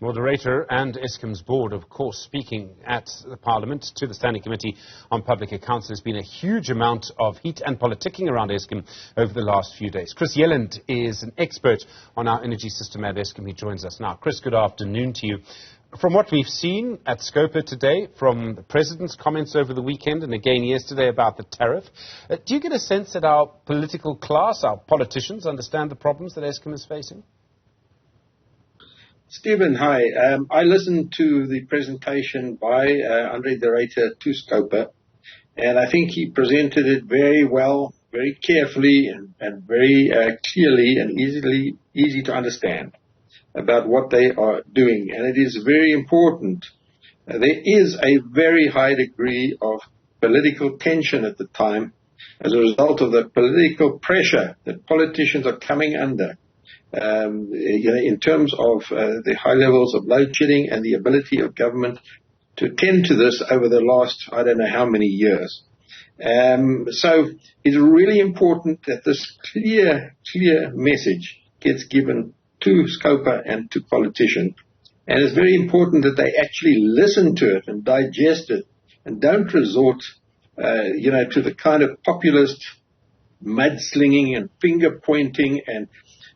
Moderator and Eskom's board, of course, speaking at the Parliament to the Standing Committee on Public Accounts. There's been a huge amount of heat and politicking around Eskom over the last few days. Chris Yelland is an expert on our energy system at Eskom. He joins us now. Chris, good afternoon to you. From what we've seen at Scopa today, from the President's comments over the weekend and again yesterday about the tariff, do you get a sense that our political class, our politicians, understand the problems that Eskom is facing? Stephen, hi. I listened to the presentation by André de Ruyter to Scopa, and I think he presented it very well, very carefully, and very clearly and easy to understand about what they are doing. And it is very important. There is a very high degree of political tension at the time as a result of the political pressure that politicians are coming under. In terms of the high levels of load shedding and the ability of government to attend to this over the last, I don't know how many years. So it's really important that this clear message gets given to Scopa and to politicians. And it's very important that they actually listen to it and digest it and don't resort, to the kind of populist mudslinging and finger pointing and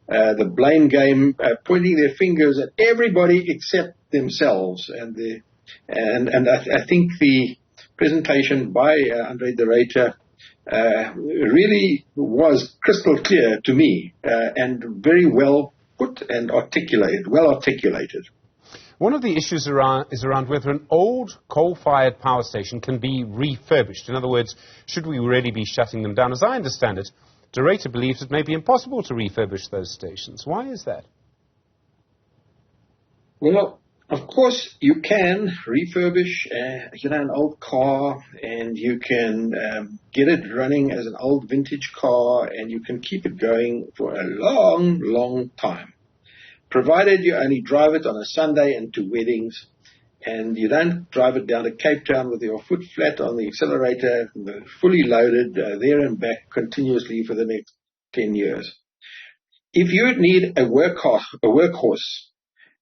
the blame game, pointing their fingers at everybody except themselves. And I think the presentation by André de Ruyter really was crystal clear to me and very well put and well articulated. One of the issues is around whether an old coal-fired power station can be refurbished. In other words, should we really be shutting them down? As I understand it, de Ruyter believes it may be impossible to refurbish those stations. Why is that? Well, of course, you can refurbish an old car, and you can get it running as an old vintage car, and you can keep it going for a long time, provided you only drive it on a Sunday and to weddings, and you don't drive it down to Cape Town with your foot flat on the accelerator, fully loaded, there and back continuously for the next 10 years. If you need a workhorse,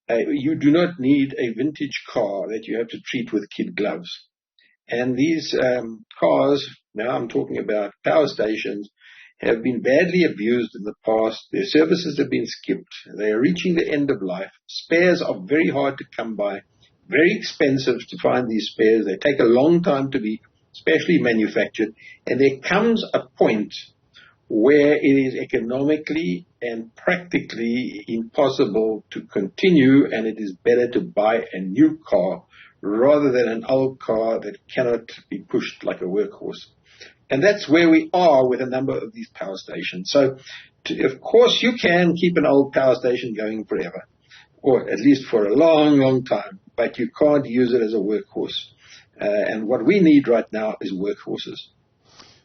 you do not need a vintage car that you have to treat with kid gloves. And these cars, now I'm talking about power stations, have been badly abused in the past. Their services have been skipped. They are reaching the end of life. Spares are very hard to come by. Very expensive to find these spares. They take a long time to be specially manufactured. And there comes a point where it is economically and practically impossible to continue, and it is better to buy a new car rather than an old car that cannot be pushed like a workhorse. And that's where we are with a number of these power stations. So, of course, you can keep an old power station going forever, or at least for a long time, but you can't use it as a workhorse. And what we need right now is workhorses.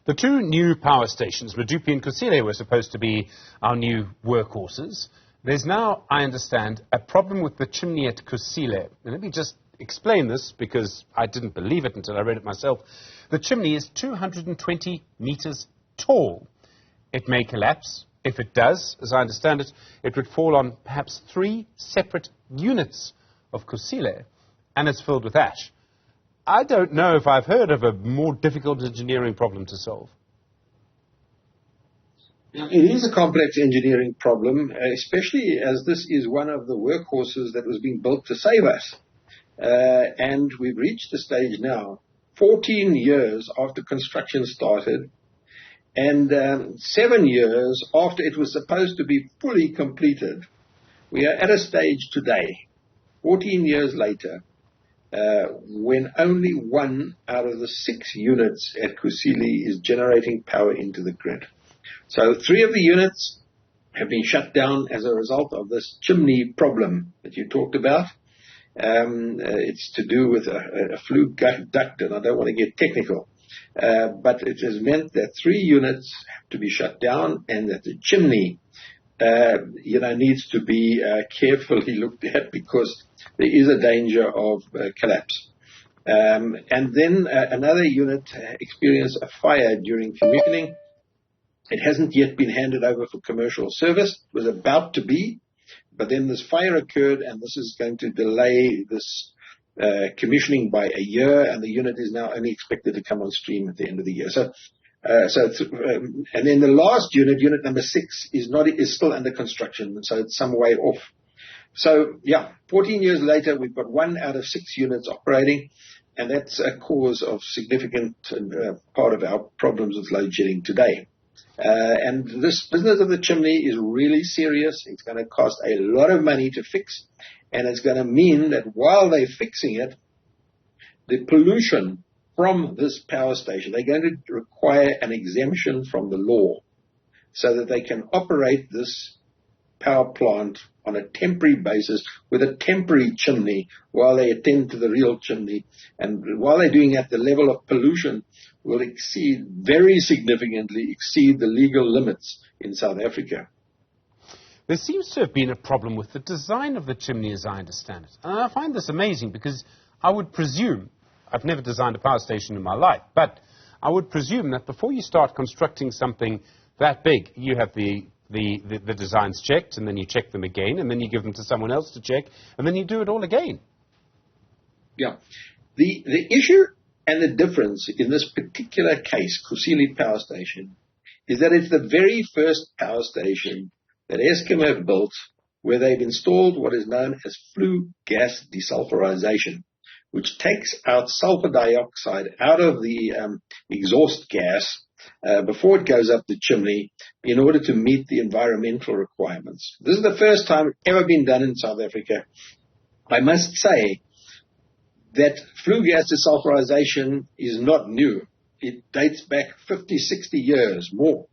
The two new power stations, Medupi and Kusile, were supposed to be our new workhorses. There's now, I understand, a problem with the chimney at Kusile. And let me just explain this, because I didn't believe it until I read it myself. The chimney is 220 meters tall. It may collapse. If it does, as I understand it, it would fall on perhaps 3 separate units of Kusile, and it's filled with ash. I don't know if I've heard of a more difficult engineering problem to solve. It is a complex engineering problem, especially as this is one of the workhorses that was being built to save us. And we've reached the stage now, 14 years after construction started, and 7 years after it was supposed to be fully completed. We are at a stage today, 14 years later, when only 1 out of the 6 units at Kusile is generating power into the grid. So 3 of the units have been shut down as a result of this chimney problem that you talked about. It's to do with a flue duct, and I don't want to get technical. But it has meant that 3 units have to be shut down, and that the chimney, needs to be carefully looked at, because there is a danger of collapse. And then another unit experienced a fire during commissioning. It hasn't yet been handed over for commercial service. It was about to be, but then this fire occurred, and this is going to delay this commissioning by a year, and the unit is now only expected to come on stream at the end of the year. And then the last unit, unit number 6, is still under construction, and so it's some way off. So, 14 years later, we've got 1 out of 6 units operating, and that's a cause of significant part of our problems with load shedding today. And this business of the chimney is really serious. It's going to cost a lot of money to fix, and it's going to mean that while they're fixing it, the pollution from this power station, they're going to require an exemption from the law so that they can operate this power plant on a temporary basis with a temporary chimney while they attend to the real chimney. And while they're doing that, the level of pollution will very significantly exceed the legal limits in South Africa. There seems to have been a problem with the design of the chimney, as I understand it. And I find this amazing because I would presume, I've never designed a power station in my life, but I would presume that before you start constructing something that big, you have the designs checked, and then you check them again, and then you give them to someone else to check, and then you do it all again. Yeah. The issue and the difference in this particular case, Kusile Power Station, is that it's the very first power station that Eskom have built where they've installed what is known as flue gas desulfurization, which takes out sulfur dioxide out of the exhaust gas before it goes up the chimney in order to meet the environmental requirements. This is the first time it's ever been done in South Africa. I must say that flue gas desulfurization is not new. It dates back 50, 60 years more.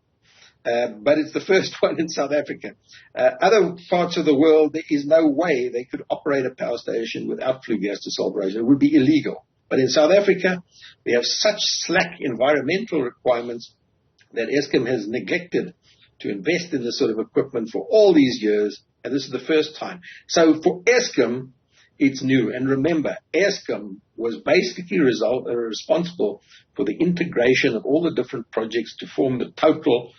But it's the first one in South Africa. Other parts of the world, there is no way they could operate a power station without flue gas desulfurization. It would be illegal. But in South Africa, we have such slack environmental requirements that Eskom has neglected to invest in this sort of equipment for all these years, and this is the first time. So for Eskom, it's new. And remember, Eskom was basically responsible for the integration of all the different projects to form the total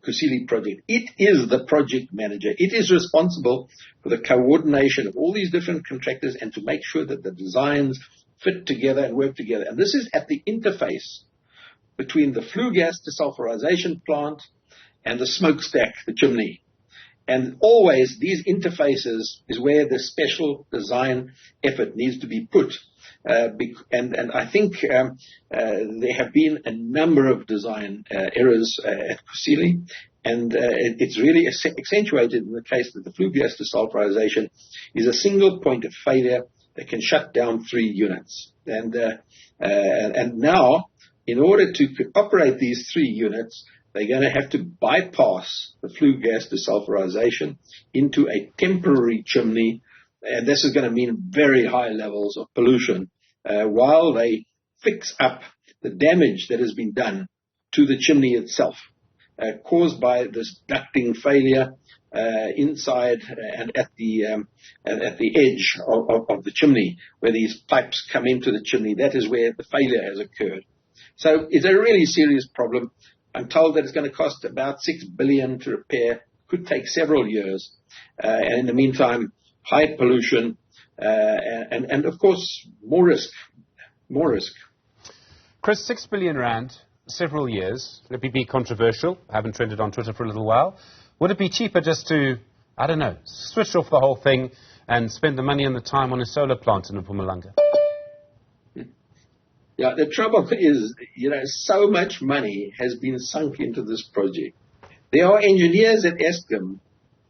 Kusile project. It is the project manager. It is responsible for the coordination of all these different contractors and to make sure that the designs fit together and work together. And this is at the interface between the flue gas desulfurization plant and the smokestack, the chimney. And always these interfaces is where the special design effort needs to be put. And I think there have been a number of design errors at Kusile, and it's really accentuated in the case that the flue gas desulfurization is a single point of failure that can shut down 3 units. And now, in order to operate these 3 units, they're going to have to bypass the flue gas desulfurization into a temporary chimney, and this is going to mean very high levels of pollution while they fix up the damage that has been done to the chimney itself, caused by this ducting failure inside and at the edge of the chimney, where these pipes come into the chimney. That is where the failure has occurred. So it's a really serious problem. I'm told that it's going to cost about 6 billion to repair. Could take several years. And in the meantime, high pollution and of course, more risk. More risk. Chris, 6 billion rand, several years. Let me be controversial. I haven't trended on Twitter for a little while. Would it be cheaper just to, I don't know, switch off the whole thing and spend the money and the time on a solar plant in Mpumalanga? Yeah, the trouble is, so much money has been sunk into this project. There are engineers at Eskom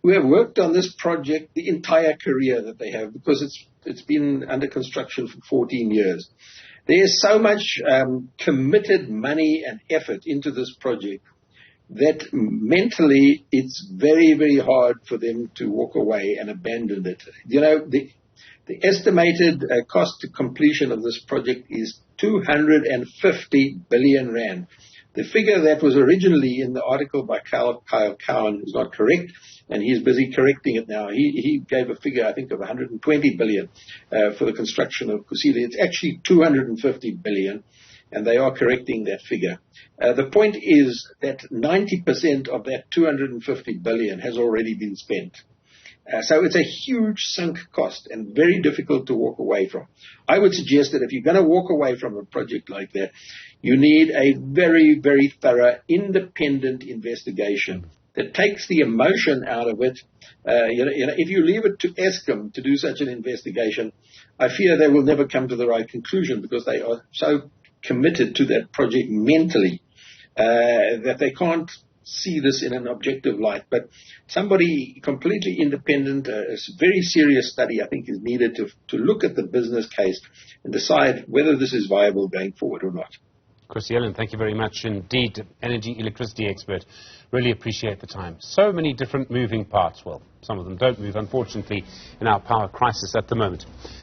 who have worked on this project the entire career that they have, because it's been under construction for 14 years. There is so much committed money and effort into this project that mentally it's very, very hard for them to walk away and abandon it. The estimated cost to completion of this project is 250 billion rand. The figure that was originally in the article by Kyle Cowan is not correct, and he's busy correcting it now. He gave a figure, I think, of 120 billion for the construction of Kusile. It's actually 250 billion, and they are correcting that figure. The point is that 90% of that 250 billion has already been spent. So it's a huge sunk cost and very difficult to walk away from. I would suggest that if you're going to walk away from a project like that, you need a very, very thorough, independent investigation that takes the emotion out of it. If you leave it to Eskom to do such an investigation, I fear they will never come to the right conclusion because they are so committed to that project mentally that they can't see this in an objective light. But somebody completely independent, a very serious study, I think, is needed to look at the business case and decide whether this is viable going forward or not. Chris Yelland, thank you very much indeed. Energy, electricity expert. Really appreciate the time. So many different moving parts. Well, some of them don't move, unfortunately, in our power crisis at the moment.